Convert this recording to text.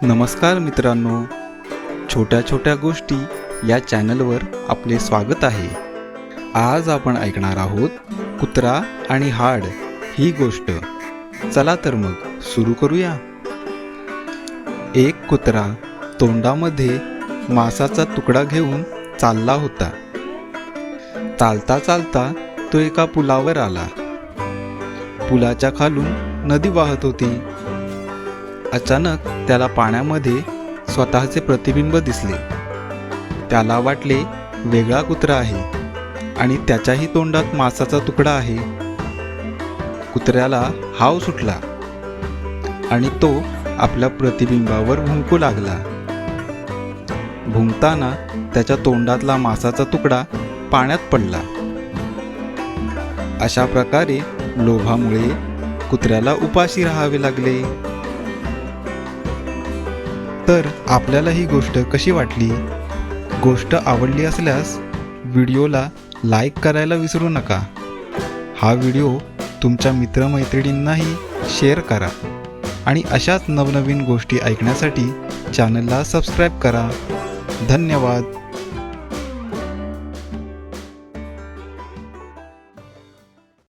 नमस्कार मित्रांनो, छोट्या छोट्या गोष्टी या चॅनलवर आपले स्वागत आहे। आज आपण ऐकणार आहोत कुत्रा आणि हाड ही गोष्ट। चला तर मग सुरू करूया। एक कुत्रा तोंडामध्ये मांसाचा तुकडा घेऊन चालला होता। चालता चालता तो एका पुलावर आला। पुलाच्या खालून नदी वाहत होती। अचानक त्याला पाण्यामध्ये स्वतःचे प्रतिबिंब दिसले। त्याला वाटले वेगळा कुत्रा आहे आणि त्याच्याही तोंडात मांसाचा तुकडा आहे। कुत्र्याला हाव सुटला आणि तो आपल्या प्रतिबिंबावर भुंकू लागला। भुंकताना त्याच्या तोंडातला मांसाचा तुकडा पाण्यात पडला। अशा प्रकारे लोभामुळे कुत्र्याला उपाशी राहावे लागले। तर आपल्याला ही गोष्ट कशी वाटली? गोष्ट आवडली असल्यास व्हिडिओला लाईक करायला विसरू नका। हा व्हिडिओ तुमच्या मित्रमैत्रिणींनाही शेअर करा आणि अशाच नवनवीन गोष्टी ऐकण्यासाठी चॅनलला सबस्क्राईब करा। धन्यवाद।